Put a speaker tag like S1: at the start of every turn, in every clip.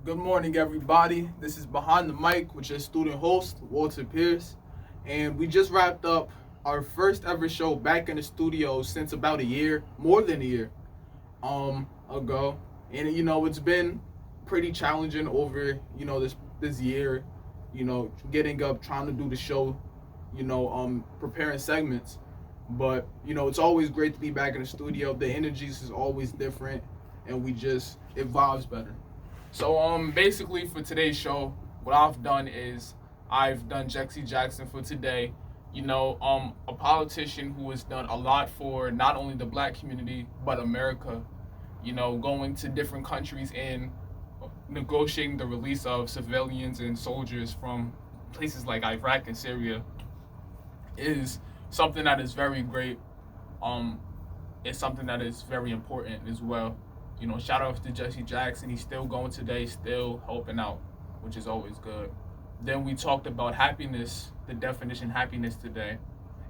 S1: Good morning, everybody. This is Behind the Mic with your student host, Walter Pierce. And we just wrapped up our first ever show back in the studio since about a year, more than a year ago. And it's been pretty challenging over, this year, getting up, trying to do the show, preparing segments. But, it's always great to be back in the studio. The energies is always different and it vibes better. So basically for today's show, what I've done is I've done Jexy Jackson for today. A politician who has done a lot for not only the black community but America. Going to different countries and negotiating the release of civilians and soldiers from places like Iraq and Syria is something that is very great. It's something that is very important as well. Shout out to Jesse Jackson. He's still going today, still helping out, which is always good. Then we talked about happiness, the definition happiness today,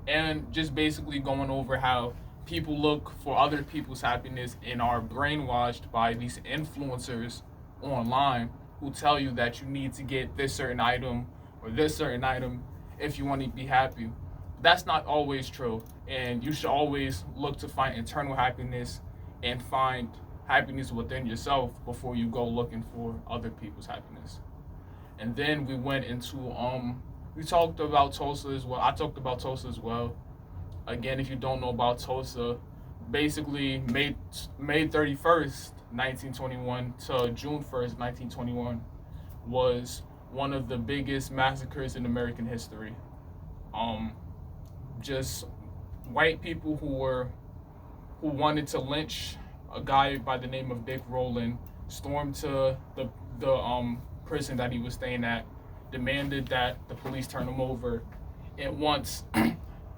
S1: and just basically going over how people look for other people's happiness and are brainwashed by these influencers online who tell you that you need to get this certain item or this certain item if you want to be happy. That's not always true, and you should always look to find internal happiness and find happiness within yourself before you go looking for other people's happiness. And then we went into we talked about Tulsa as well. I talked about Tulsa as well. Again, if you don't know about Tulsa, basically May 31st, 1921 to June 1st, 1921 was one of the biggest massacres in American history. Just white people who wanted to lynch a guy by the name of Dick Rowland stormed to the prison that he was staying at, demanded that the police turn him over, and once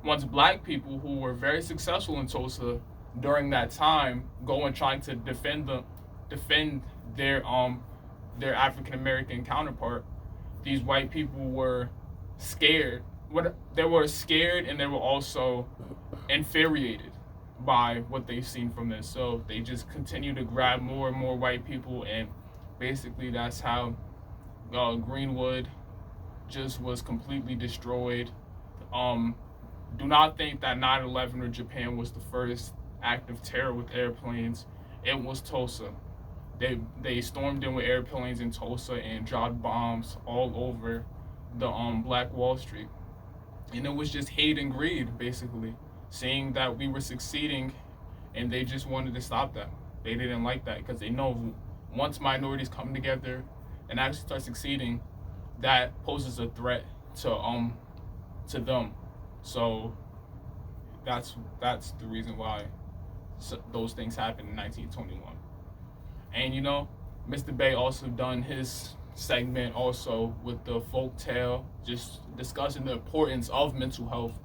S1: black people who were very successful in Tulsa during that time go and trying to defend their African American counterpart, these white people were scared. They were scared and they were also infuriated by what they've seen from this. So they just continue to grab more and more white people, and basically that's how Greenwood just was completely destroyed. Do not think that 9/11 or Japan was the first act of terror with airplanes. It was Tulsa. They stormed in with airplanes in Tulsa and dropped bombs all over the Black Wall Street. And it was just hate and greed, basically, seeing that we were succeeding, and they just wanted to stop that. They didn't like that because they know once minorities come together and actually start succeeding, that poses a threat to them. So that's the reason why those things happened in 1921. And Mr. Bay also done his segment also with the folk tale, just discussing the importance of mental health,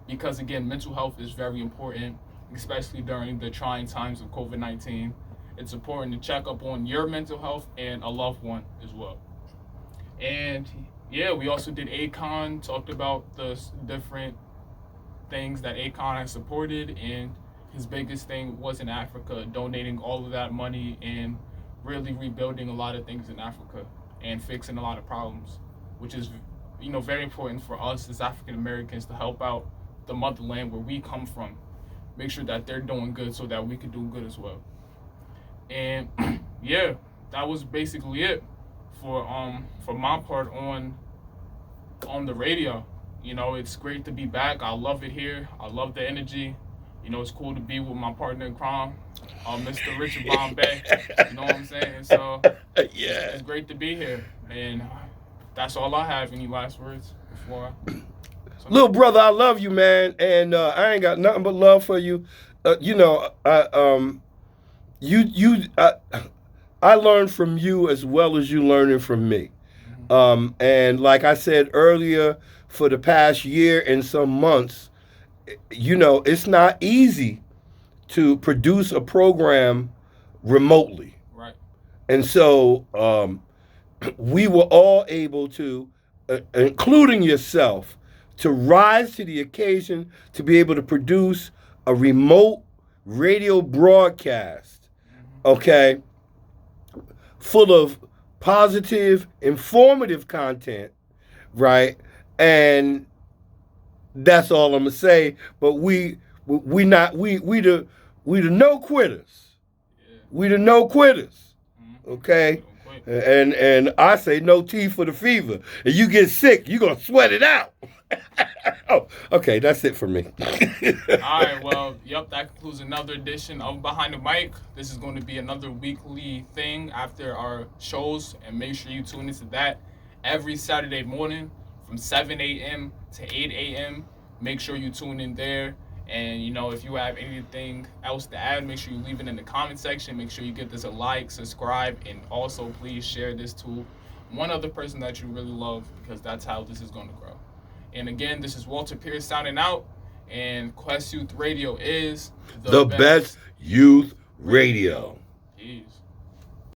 S1: because again, mental health is very important, especially during the trying times of COVID-19. It's important to check up on your mental health and a loved one as well. And yeah, we also did Akon, talked about the different things that Akon has supported, and his biggest thing was in Africa, donating all of that money and really rebuilding a lot of things in Africa and fixing a lot of problems, which is very important for us as African Americans to help out the motherland where we come from, make sure that they're doing good so that we can do good as well. And yeah, that was basically it for my part on the radio. It's great to be back. I love it here. I love the energy. It's cool to be with my partner in crime, Mr. Richard Bombay. You know what I'm saying? So
S2: yeah,
S1: it's great to be here. And that's all I have. Any last words before
S2: Little brother, I love you, man, and I ain't got nothing but love for you. I learned from you as well as you learning from me. And like I said earlier, for the past year and some months, it's not easy to produce a program remotely.
S1: Right.
S2: And so we were all able to, including yourself, to rise to the occasion to be able to produce a remote radio broadcast, okay, full of positive, informative content, right? And that's all I'm gonna say. But we the no quitters.
S1: Yeah.
S2: We the no quitters.
S1: Mm-hmm.
S2: Okay?
S1: We don't quit.
S2: And I say no tea for the fever. And you get sick, you're gonna sweat it out. Oh, okay, that's it for me.
S1: All right, well, yep, that concludes another edition of Behind the Mic. This is going to be another weekly thing after our shows, and make sure you tune into that every Saturday morning from 7 a.m. to 8 a.m. Make sure you tune in there. And, you know, if you have anything else to add, make sure you leave it in the comment section. Make sure you give this a like, subscribe, and also please share this to one other person that you really love, because that's how this is going to grow. And again, this is Walter Pierce signing out, and Questyouthradio is
S2: the best youth radio.
S1: Peace.